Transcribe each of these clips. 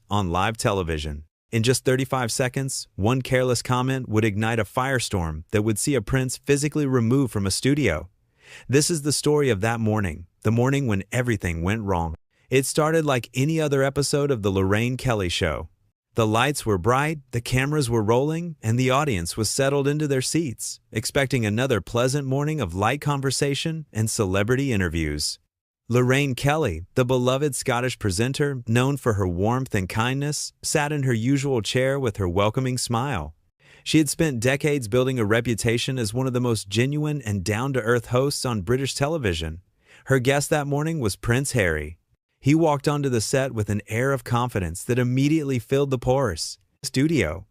on live television. In just 35 seconds, one careless comment would ignite a firestorm that would see a prince physically removed from a studio. This is the story of that morning, the morning when everything went wrong. It started like any other episode of The Lorraine Kelly Show. The lights were bright, the cameras were rolling, and the audience was settled into their seats, expecting another pleasant morning of light conversation and celebrity interviews. Lorraine Kelly, the beloved Scottish presenter, known for her warmth and kindness, sat in her usual chair with her welcoming smile. She had spent decades building a reputation as one of the most genuine and down-to-earth hosts on British television. Her guest that morning was Prince Harry. He walked onto the set with an air of confidence that immediately filled the porous studio.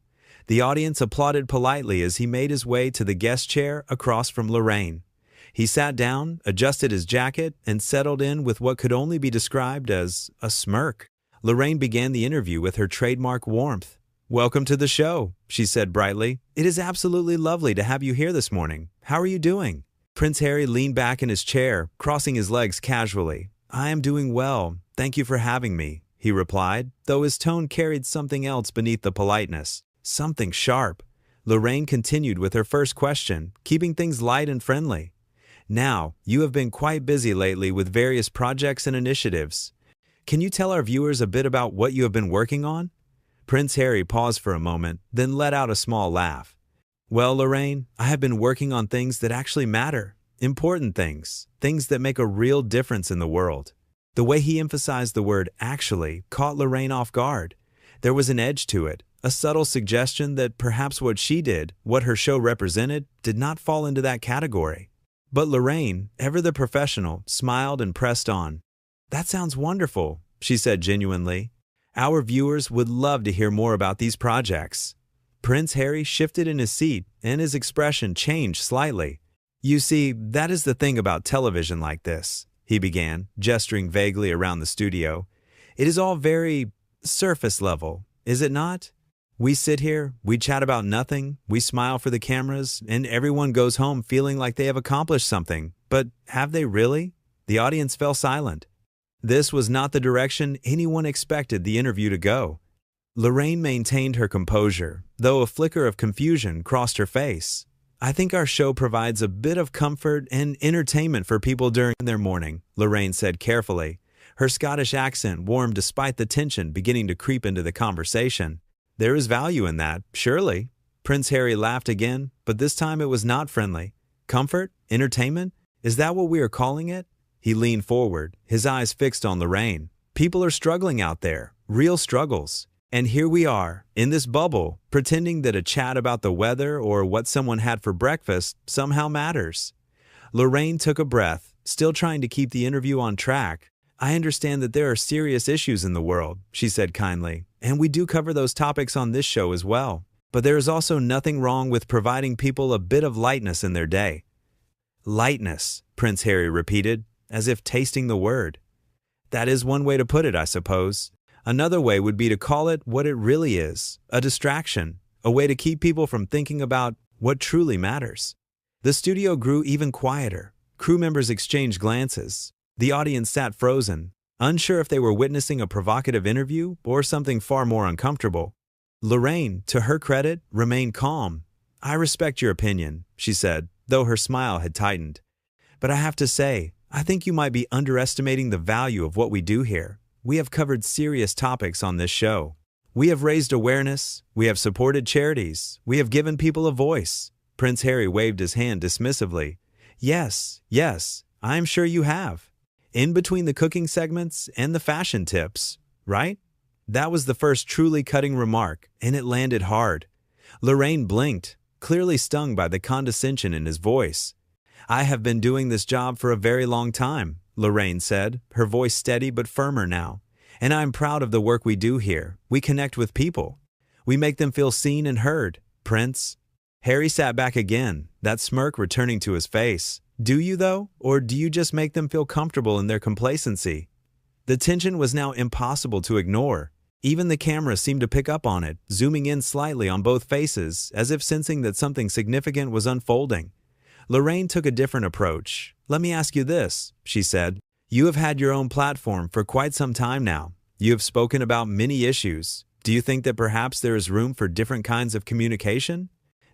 The audience applauded politely as he made his way to the guest chair across from Lorraine. He sat down, adjusted his jacket, and settled in with what could only be described as a smirk. Lorraine began the interview with her trademark warmth. "Welcome to the show," she said brightly. "It is absolutely lovely to have you here this morning. How are you doing?" Prince Harry leaned back in his chair, crossing his legs casually. "I am doing well. Thank you for having me," he replied, though his tone carried something else beneath the politeness. Something sharp. Lorraine continued with her first question, keeping things light and friendly. "Now, you have been quite busy lately with various projects and initiatives. Can you tell our viewers a bit about what you have been working on?" Prince Harry paused for a moment, then let out a small laugh. "Well, Lorraine, I have been working on things that actually matter. Important things. Things that make a real difference in the world." The way he emphasized the word "actually" caught Lorraine off guard. There was an edge to it, a subtle suggestion that perhaps what she did, what her show represented, did not fall into that category. But Lorraine, ever the professional, smiled and pressed on. "That sounds wonderful," she said genuinely. "Our viewers would love to hear more about these projects." Prince Harry shifted in his seat, and his expression changed slightly. "You see, that is the thing about television like this," he began, gesturing vaguely around the studio. "It is all very surface level, is it not? We sit here, we chat about nothing, we smile for the cameras, and everyone goes home feeling like they have accomplished something. But have they really?" The audience fell silent. This was not the direction anyone expected the interview to go. Lorraine maintained her composure, though a flicker of confusion crossed her face. "I think our show provides a bit of comfort and entertainment for people during their morning," Lorraine said carefully. Her Scottish accent warmed despite the tension beginning to creep into the conversation. "There is value in that, surely." Prince Harry laughed again, but this time it was not friendly. "Comfort? Entertainment? Is that what we are calling it?" He leaned forward, his eyes fixed on Lorraine. "People are struggling out there, real struggles. And here we are, in this bubble, pretending that a chat about the weather or what someone had for breakfast somehow matters." Lorraine took a breath, still trying to keep the interview on track. "I understand that there are serious issues in the world," she said kindly, "and we do cover those topics on this show as well. But there is also nothing wrong with providing people a bit of lightness in their day." "Lightness," Prince Harry repeated, as if tasting the word. "That is one way to put it, I suppose. Another way would be to call it what it really is, a distraction, a way to keep people from thinking about what truly matters." The studio grew even quieter. Crew members exchanged glances. The audience sat frozen, unsure if they were witnessing a provocative interview or something far more uncomfortable. Lorraine, to her credit, remained calm. "I respect your opinion," she said, though her smile had tightened. "But I have to say, I think you might be underestimating the value of what we do here. We have covered serious topics on this show. We have raised awareness, we have supported charities, we have given people a voice." Prince Harry waved his hand dismissively. Yes, I am sure you have. In between the cooking segments and the fashion tips, right?" That was the first truly cutting remark, and it landed hard. Lorraine blinked, clearly stung by the condescension in his voice. "I have been doing this job for a very long time," Lorraine said, her voice steady but firmer now. "And I'm proud of the work we do here. We connect with people. We make them feel seen and heard, Prince." Harry sat back again, that smirk returning to his face. "Do you, though? Or do you just make them feel comfortable in their complacency?" The tension was now impossible to ignore. Even the camera seemed to pick up on it, zooming in slightly on both faces, as if sensing that something significant was unfolding. Lorraine took a different approach. "Let me ask you this," she said. "You have had your own platform for quite some time now. You have spoken about many issues. Do you think that perhaps there is room for different kinds of communication?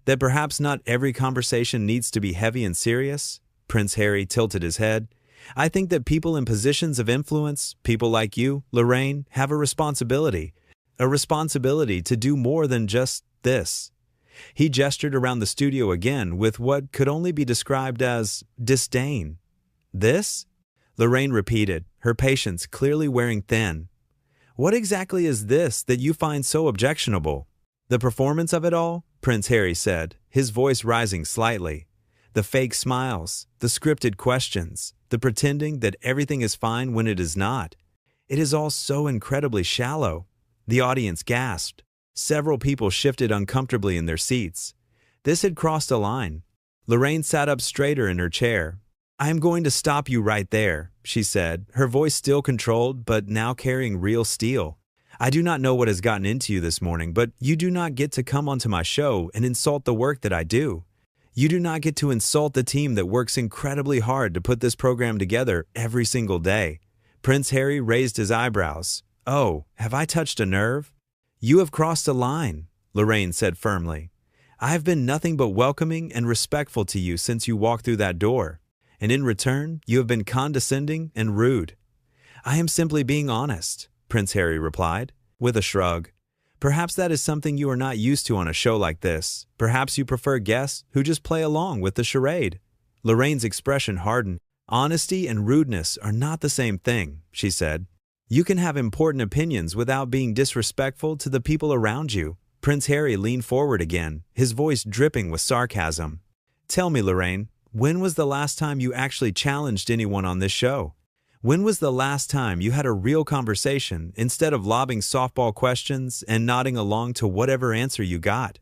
That perhaps not every conversation needs to be heavy and serious? Prince Harry tilted his head. I think that people in positions of influence, people like you, Lorraine, have a responsibility to do more than just this. He gestured around the studio again with what could only be described as disdain. This? Lorraine repeated, her patience clearly wearing thin. What exactly is this that you find so objectionable? The performance of it all? Prince Harry said, his voice rising slightly. The fake smiles, the scripted questions, the pretending that everything is fine when it is not. It is all so incredibly shallow. The audience gasped. Several people shifted uncomfortably in their seats. This had crossed a line. Lorraine sat up straighter in her chair. I am going to stop you right there, she said, her voice still controlled but now carrying real steel. I do not know what has gotten into you this morning, but you do not get to come onto my show and insult the work that I do. You do not get to insult the team that works incredibly hard to put this program together every single day. Prince Harry raised his eyebrows. Oh, have I touched a nerve? You have crossed a line, Lorraine said firmly. I have been nothing but welcoming and respectful to you since you walked through that door, and in return, you have been condescending and rude. I am simply being honest, Prince Harry replied, with a shrug. Perhaps that is something you are not used to on a show like this. Perhaps you prefer guests who just play along with the charade. Lorraine's expression hardened. Honesty and rudeness are not the same thing, she said. You can have important opinions without being disrespectful to the people around you. Prince Harry leaned forward again, his voice dripping with sarcasm. Tell me, Lorraine, when was the last time you actually challenged anyone on this show? When was the last time you had a real conversation instead of lobbing softball questions and nodding along to whatever answer you got?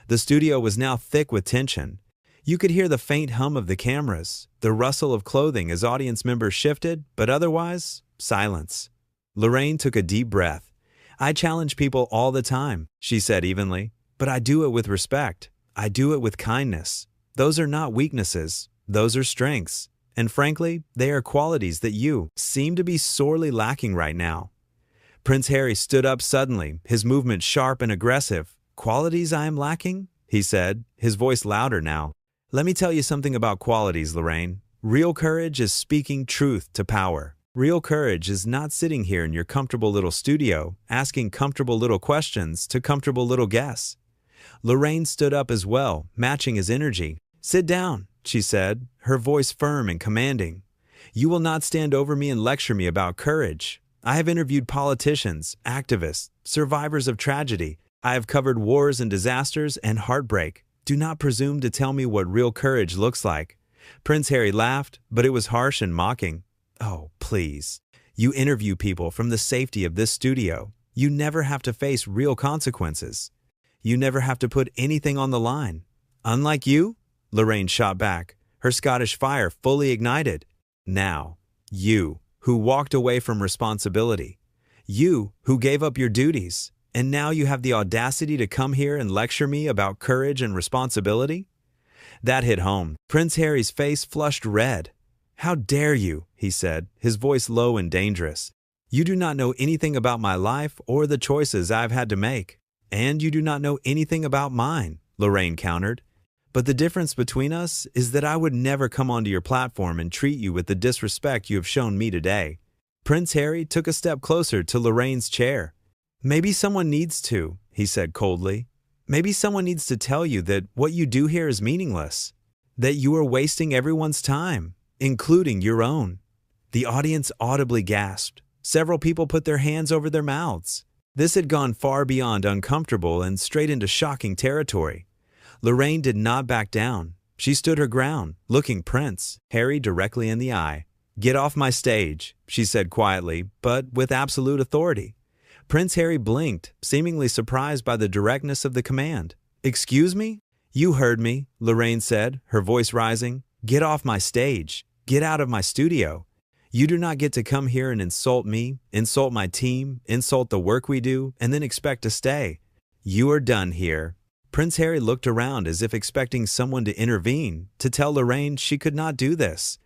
The studio was now thick with tension. You could hear the faint hum of the cameras, the rustle of clothing as audience members shifted, but otherwise, silence. Lorraine took a deep breath. I challenge people all the time, she said evenly, but I do it with respect. I do it with kindness. Those are not weaknesses. Those are strengths. And frankly, they are qualities that you seem to be sorely lacking right now. Prince Harry stood up suddenly, his movement sharp and aggressive. Qualities I am lacking? He said, his voice louder now. Let me tell you something about qualities, Lorraine. Real courage is speaking truth to power. Real courage is not sitting here in your comfortable little studio, asking comfortable little questions to comfortable little guests. Lorraine stood up as well, matching his energy. Sit down, she said, her voice firm and commanding. You will not stand over me and lecture me about courage. I have interviewed politicians, activists, survivors of tragedy. I have covered wars and disasters and heartbreak. Do not presume to tell me what real courage looks like. Prince Harry laughed, but it was harsh and mocking. Oh, please. You interview people from the safety of this studio. You never have to face real consequences. You never have to put anything on the line. Unlike you, Lorraine shot back, her Scottish fire fully ignited. Now, you, who walked away from responsibility. You, who gave up your duties. And now you have the audacity to come here and lecture me about courage and responsibility? That hit home. Prince Harry's face flushed red. How dare you, he said, his voice low and dangerous. You do not know anything about my life or the choices I've had to make. And you do not know anything about mine, Lorraine countered. But the difference between us is that I would never come onto your platform and treat you with the disrespect you have shown me today. Prince Harry took a step closer to Lorraine's chair. Maybe someone needs to, he said coldly. Maybe someone needs to tell you that what you do here is meaningless. That you are wasting everyone's time, including your own. The audience audibly gasped. Several people put their hands over their mouths. This had gone far beyond uncomfortable and straight into shocking territory. Lorraine did not back down. She stood her ground, looking Prince Harry directly in the eye. Get off my stage, she said quietly, but with absolute authority. Prince Harry blinked, seemingly surprised by the directness of the command. Excuse me? You heard me, Lorraine said, her voice rising. Get off my stage. Get out of my studio. You do not get to come here and insult me, insult my team, insult the work we do, and then expect to stay. You are done here. Prince Harry looked around as if expecting someone to intervene, to tell Lorraine she could not do this.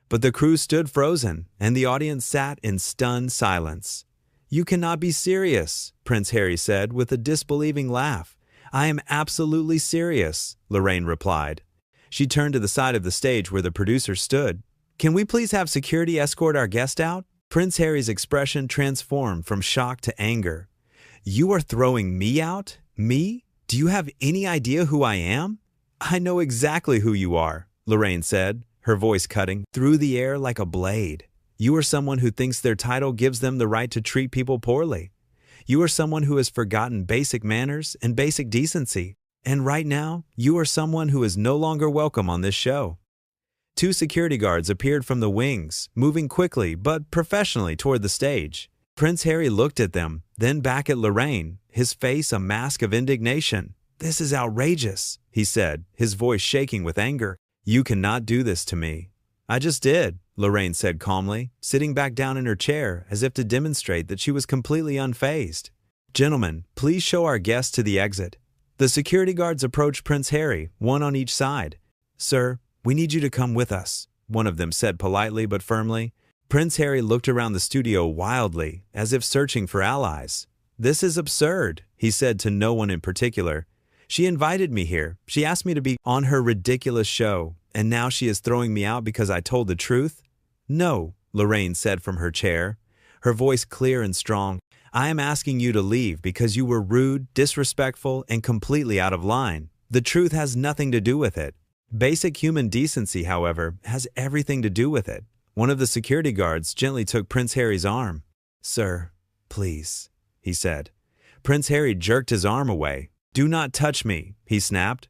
But the crew stood frozen, and the audience sat in stunned silence. "You cannot be serious," Prince Harry said with a disbelieving laugh. "I am absolutely serious," Lorraine replied. She turned to the side of the stage where the producer stood. "Can we please have security escort our guest out?" Prince Harry's expression transformed from shock to anger. "You are throwing me out? Me? Do you have any idea who I am?" "I know exactly who you are," Lorraine said, her voice cutting through the air like a blade. "You are someone who thinks their title gives them the right to treat people poorly. You are someone who has forgotten basic manners and basic decency. And right now, you are someone who is no longer welcome on this show." Two security guards appeared from the wings, moving quickly but professionally toward the stage. Prince Harry looked at them, then back at Lorraine, his face a mask of indignation. "This is outrageous," he said, his voice shaking with anger. "You cannot do this to me." "I just did," Lorraine said calmly, sitting back down in her chair as if to demonstrate that she was completely unfazed. "Gentlemen, please show our guests to the exit." The security guards approached Prince Harry, one on each side. "Sir, we need you to come with us," one of them said politely but firmly. Prince Harry looked around the studio wildly, as if searching for allies. "This is absurd," he said to no one in particular. "She invited me here. She asked me to be on her ridiculous show, and now she is throwing me out because I told the truth?" "No," Lorraine said from her chair, her voice clear and strong. "I am asking you to leave because you were rude, disrespectful, and completely out of line. The truth has nothing to do with it. Basic human decency, however, has everything to do with it." One of the security guards gently took Prince Harry's arm. "Sir, please," he said. Prince Harry jerked his arm away. "Do not touch me," he snapped.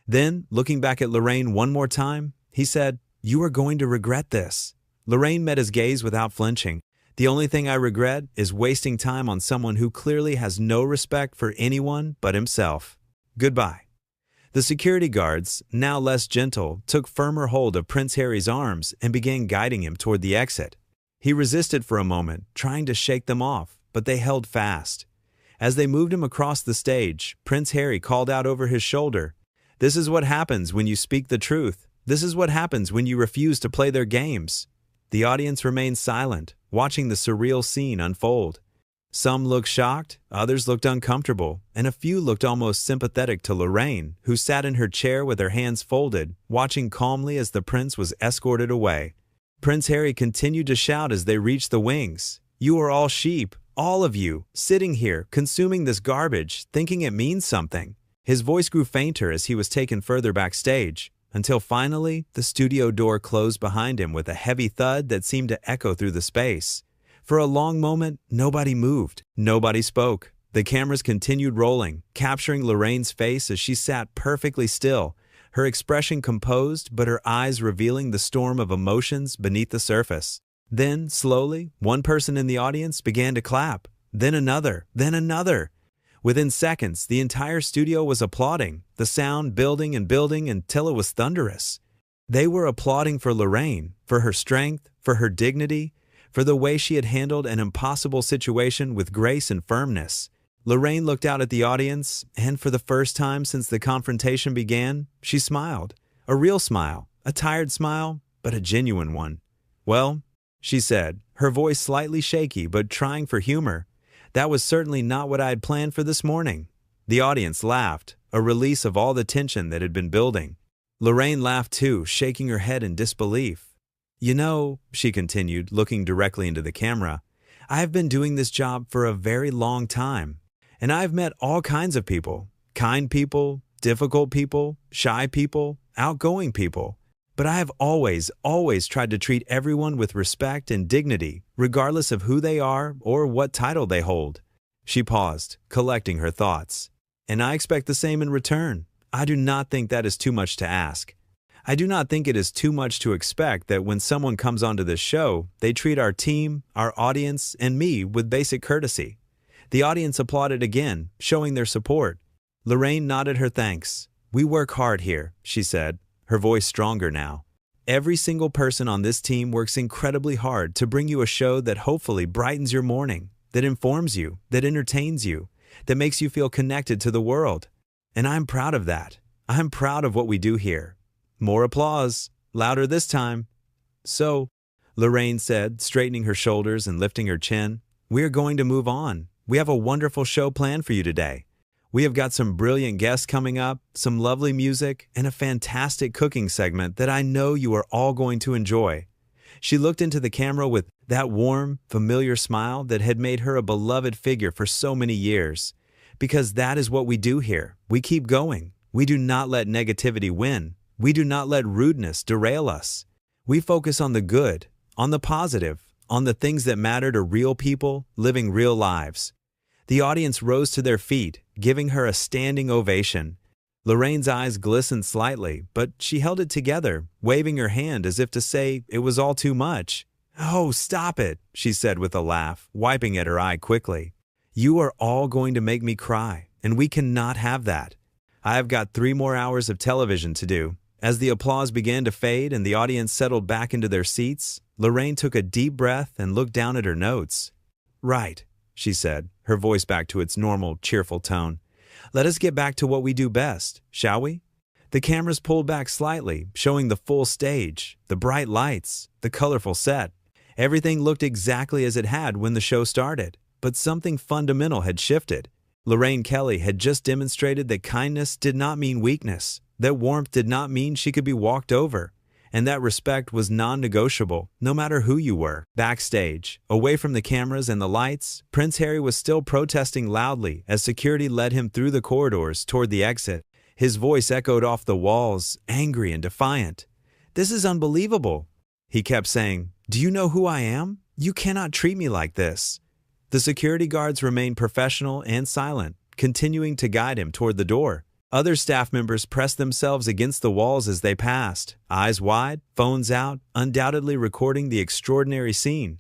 Then, looking back at Lorraine one more time, he said, "You are going to regret this." Lorraine met his gaze without flinching. "The only thing I regret is wasting time on someone who clearly has no respect for anyone but himself. Goodbye." The security guards, now less gentle, took firmer hold of Prince Harry's arms and began guiding him toward the exit. He resisted for a moment, trying to shake them off, but they held fast. As they moved him across the stage, Prince Harry called out over his shoulder, "This is what happens when you speak the truth. This is what happens when you refuse to play their games." The audience remained silent, watching the surreal scene unfold. Some looked shocked, others looked uncomfortable, and a few looked almost sympathetic to Lorraine, who sat in her chair with her hands folded, watching calmly as the prince was escorted away. Prince Harry continued to shout as they reached the wings. "You are all sheep, all of you, sitting here, consuming this garbage, thinking it means something." His voice grew fainter as he was taken further backstage, until finally the studio door closed behind him with a heavy thud that seemed to echo through the space. For a long moment, nobody moved, nobody spoke. The cameras continued rolling, capturing Lorraine's face as she sat perfectly still, her expression composed but her eyes revealing the storm of emotions beneath the surface. Then, slowly, one person in the audience began to clap, then another, then another. Within seconds, the entire studio was applauding, the sound building and building until it was thunderous. They were applauding for Lorraine, for her strength, for her dignity, for the way she had handled an impossible situation with grace and firmness. Lorraine looked out at the audience, and for the first time since the confrontation began, she smiled. A real smile, a tired smile, but a genuine one. "Well," she said, her voice slightly shaky but trying for humor, "that was certainly not what I had planned for this morning." The audience laughed, a release of all the tension that had been building. Lorraine laughed too, shaking her head in disbelief. "You know," she continued, looking directly into the camera, "I have been doing this job for a very long time, and I have met all kinds of people. Kind people, difficult people, shy people, outgoing people. But I have always tried to treat everyone with respect and dignity, regardless of who they are or what title they hold." She paused, collecting her thoughts. "And I expect the same in return. I do not think that is too much to ask. I do not think it is too much to expect that when someone comes onto this show, they treat our team, our audience, and me with basic courtesy." The audience applauded again, showing their support. Lorraine nodded her thanks. "We work hard here," she said, her voice stronger now. "Every single person on this team works incredibly hard to bring you a show that hopefully brightens your morning, that informs you, that entertains you, that makes you feel connected to the world. And I'm proud of that. I'm proud of what we do here." More applause, louder this time. "So," Lorraine said, straightening her shoulders and lifting her chin, we're going to move on. We have a wonderful show planned for you today. We have got some brilliant guests coming up, some lovely music, and a fantastic cooking segment that I know you are all going to enjoy." She looked into the camera with that warm, familiar smile that had made her a beloved figure for so many years. Because that is what we do here. We keep going. We do not let negativity win. We do not let rudeness derail us. We focus on the good, on the positive, on the things that matter to real people living real lives. The audience rose to their feet, giving her a standing ovation. Lorraine's eyes glistened slightly, but she held it together, waving her hand as if to say it was all too much. "Oh, stop it," she said with a laugh, wiping at her eye quickly. "You are all going to make me cry, and we cannot have that. I have got 3 more hours of television to do." As the applause began to fade and the audience settled back into their seats, Lorraine took a deep breath and looked down at her notes. "Right," she said, her voice back to its normal, cheerful tone. "Let us get back to what we do best, shall we?" The cameras pulled back slightly, showing the full stage, the bright lights, the colorful set. Everything looked exactly as it had when the show started, but something fundamental had shifted. Lorraine Kelly had just demonstrated that kindness did not mean weakness, that warmth did not mean she could be walked over, and that respect was non-negotiable, no matter who you were. Backstage, away from the cameras and the lights, Prince Harry was still protesting loudly as security led him through the corridors toward the exit. His voice echoed off the walls, angry and defiant. "This is unbelievable," he kept saying. "Do you know who I am? You cannot treat me like this." The security guards remained professional and silent, continuing to guide him toward the door. Other staff members pressed themselves against the walls as they passed, eyes wide, phones out, undoubtedly recording the extraordinary scene.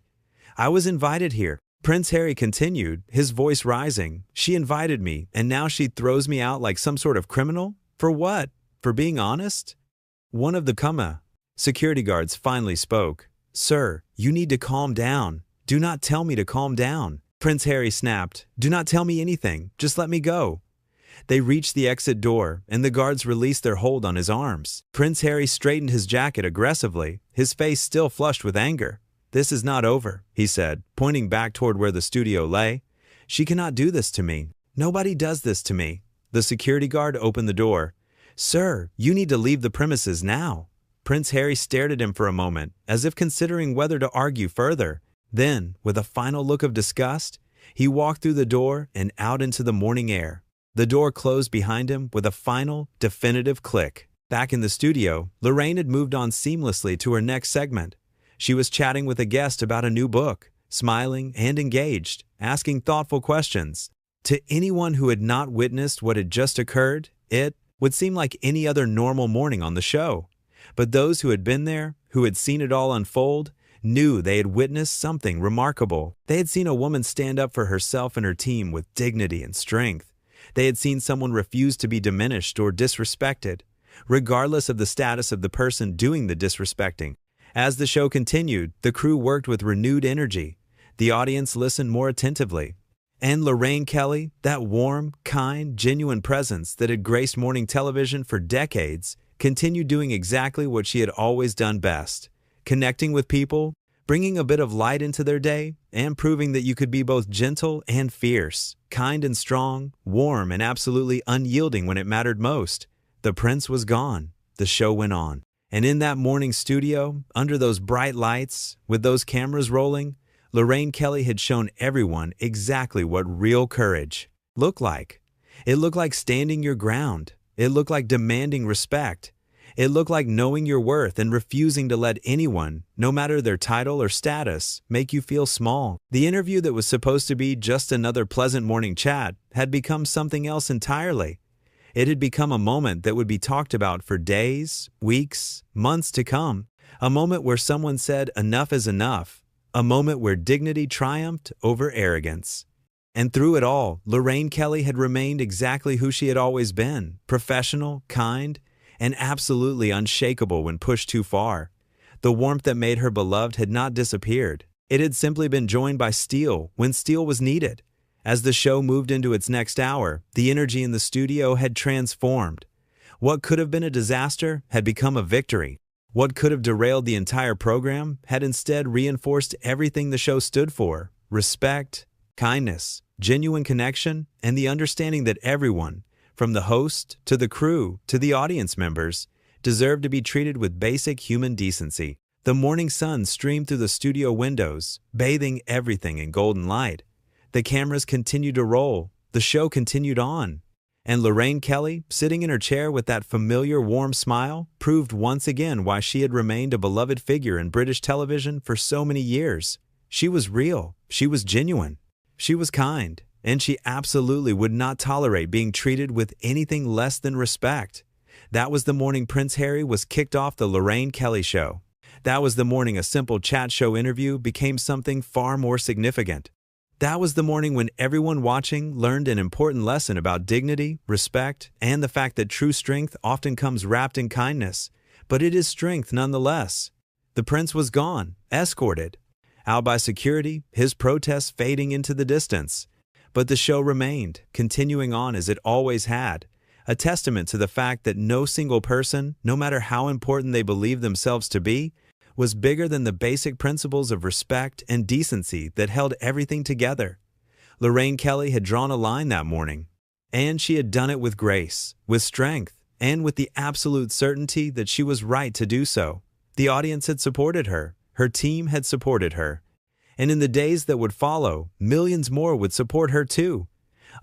"I was invited here," Prince Harry continued, his voice rising. "She invited me, and now she throws me out like some sort of criminal? For what? For being honest?" One of the security guards finally spoke. "Sir, you need to calm down. Do not tell me to calm down." Prince Harry snapped. "Do not tell me anything. Just let me go." They reached the exit door, and the guards released their hold on his arms. Prince Harry straightened his jacket aggressively, his face still flushed with anger. "This is not over," he said, pointing back toward where the studio lay. "She cannot do this to me. Nobody does this to me." The security guard opened the door. "Sir, you need to leave the premises now." Prince Harry stared at him for a moment, as if considering whether to argue further. Then, with a final look of disgust, he walked through the door and out into the morning air. The door closed behind him with a final, definitive click. Back in the studio, Lorraine had moved on seamlessly to her next segment. She was chatting with a guest about a new book, smiling and engaged, asking thoughtful questions. To anyone who had not witnessed what had just occurred, it would seem like any other normal morning on the show. But those who had been there, who had seen it all unfold, knew they had witnessed something remarkable. They had seen a woman stand up for herself and her team with dignity and strength. They had seen someone refuse to be diminished or disrespected, regardless of the status of the person doing the disrespecting. As the show continued, the crew worked with renewed energy. The audience listened more attentively. And Lorraine Kelly, that warm, kind, genuine presence that had graced morning television for decades, continued doing exactly what she had always done best: connecting with people, bringing a bit of light into their day, and proving that you could be both gentle and fierce, kind and strong, warm and absolutely unyielding when it mattered most. The prince was gone. The show went on. And in that morning studio, under those bright lights, with those cameras rolling, Lorraine Kelly had shown everyone exactly what real courage looked like. It looked like standing your ground. It looked like demanding respect. It looked like knowing your worth and refusing to let anyone, no matter their title or status, make you feel small. The interview that was supposed to be just another pleasant morning chat had become something else entirely. It had become a moment that would be talked about for days, weeks, months to come. A moment where someone said enough is enough. A moment where dignity triumphed over arrogance. And through it all, Lorraine Kelly had remained exactly who she had always been: professional, kind, and absolutely unshakable when pushed too far. The warmth that made her beloved had not disappeared. It had simply been joined by steel when steel was needed. As the show moved into its next hour, the energy in the studio had transformed. What could have been a disaster had become a victory. What could have derailed the entire program had instead reinforced everything the show stood for: respect, kindness, genuine connection, and the understanding that everyone, from the host to the crew to the audience members, deserved to be treated with basic human decency. The morning sun streamed through the studio windows, bathing everything in golden light. The cameras continued to roll, the show continued on, and Lorraine Kelly, sitting in her chair with that familiar warm smile, proved once again why she had remained a beloved figure in British television for so many years. She was real, she was genuine, she was kind, and she absolutely would not tolerate being treated with anything less than respect. That was the morning Prince Harry was kicked off the Lorraine Kelly Show. That was the morning a simple chat show interview became something far more significant. That was the morning when everyone watching learned an important lesson about dignity, respect, and the fact that true strength often comes wrapped in kindness, but it is strength nonetheless. The prince was gone, escorted out by security, his protests fading into the distance. But the show remained, continuing on as it always had, a testament to the fact that no single person, no matter how important they believed themselves to be, was bigger than the basic principles of respect and decency that held everything together. Lorraine Kelly had drawn a line that morning, and she had done it with grace, with strength, and with the absolute certainty that she was right to do so. The audience had supported her team had supported her, and in the days that would follow, millions more would support her too,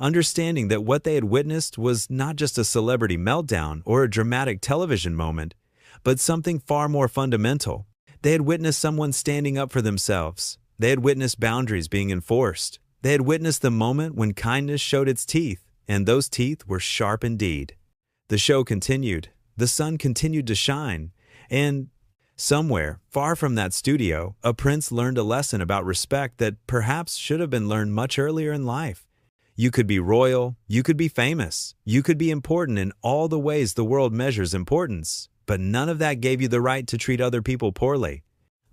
understanding that what they had witnessed was not just a celebrity meltdown or a dramatic television moment, but something far more fundamental. They had witnessed someone standing up for themselves. They had witnessed boundaries being enforced. They had witnessed the moment when kindness showed its teeth, and those teeth were sharp indeed. The show continued. The sun continued to shine, and somewhere, far from that studio, a prince learned a lesson about respect that perhaps should have been learned much earlier in life. You could be royal, you could be famous, you could be important in all the ways the world measures importance, but none of that gave you the right to treat other people poorly.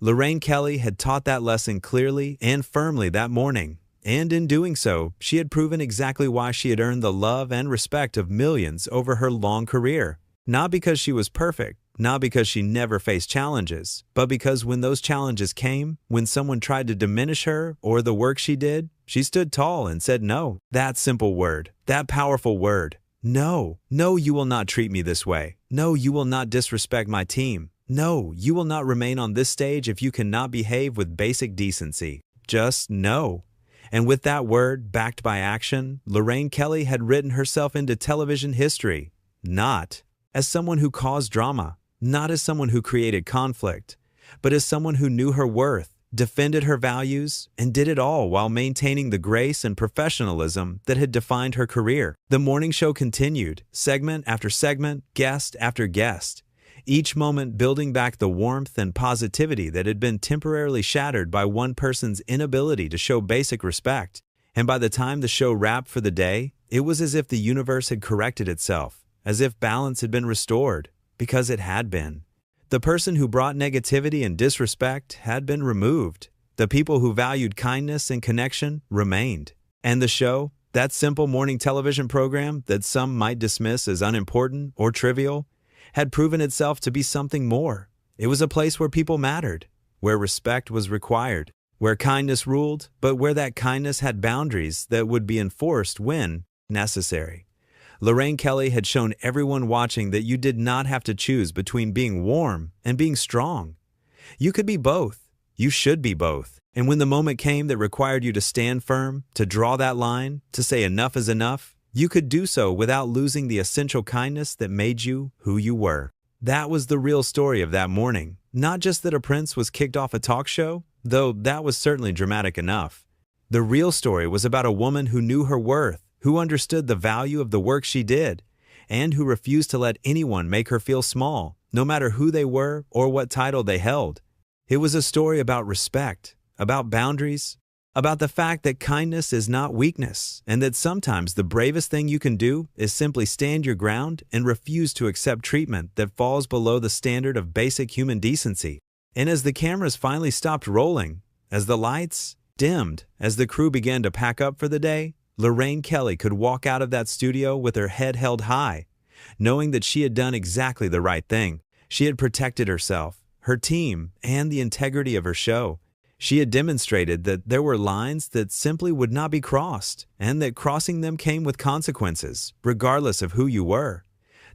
Lorraine Kelly had taught that lesson clearly and firmly that morning, and in doing so, she had proven exactly why she had earned the love and respect of millions over her long career. Not because she was perfect, not because she never faced challenges, but because when those challenges came, when someone tried to diminish her or the work she did, she stood tall and said no. That simple word, that powerful word. No, no, you will not treat me this way. No, you will not disrespect my team. No, you will not remain on this stage if you cannot behave with basic decency. Just no. And with that word, backed by action, Lorraine Kelly had written herself into television history. Not as someone who caused drama, not as someone who created conflict, but as someone who knew her worth, defended her values, and did it all while maintaining the grace and professionalism that had defined her career. The morning show continued, segment after segment, guest after guest, each moment building back the warmth and positivity that had been temporarily shattered by one person's inability to show basic respect. And by the time the show wrapped for the day, it was as if the universe had corrected itself, as if balance had been restored, because it had been. The person who brought negativity and disrespect had been removed. The people who valued kindness and connection remained. And the show, that simple morning television program that some might dismiss as unimportant or trivial, had proven itself to be something more. It was a place where people mattered, where respect was required, where kindness ruled, but where that kindness had boundaries that would be enforced when necessary. Lorraine Kelly had shown everyone watching that you did not have to choose between being warm and being strong. You could be both. You should be both. And when the moment came that required you to stand firm, to draw that line, to say enough is enough, you could do so without losing the essential kindness that made you who you were. That was the real story of that morning. Not just that a prince was kicked off a talk show, though that was certainly dramatic enough. The real story was about a woman who knew her worth, who understood the value of the work she did, and who refused to let anyone make her feel small, no matter who they were or what title they held. It was a story about respect, about boundaries, about the fact that kindness is not weakness, and that sometimes the bravest thing you can do is simply stand your ground and refuse to accept treatment that falls below the standard of basic human decency. And as the cameras finally stopped rolling, as the lights dimmed, as the crew began to pack up for the day, Lorraine Kelly could walk out of that studio with her head held high, knowing that she had done exactly the right thing. She had protected herself, her team, and the integrity of her show. She had demonstrated that there were lines that simply would not be crossed, and that crossing them came with consequences, regardless of who you were.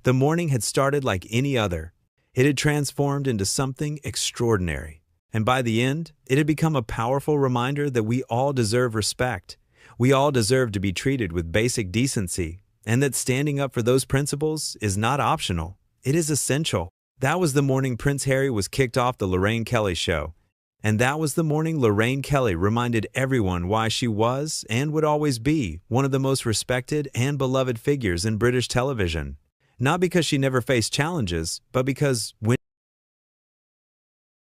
The morning had started like any other. It had transformed into something extraordinary. And by the end, it had become a powerful reminder that we all deserve respect. We all deserve to be treated with basic decency, and that standing up for those principles is not optional. It is essential. That was the morning Prince Harry was kicked off the Lorraine Kelly show. And that was the morning Lorraine Kelly reminded everyone why she was and would always be one of the most respected and beloved figures in British television. Not because she never faced challenges, but because when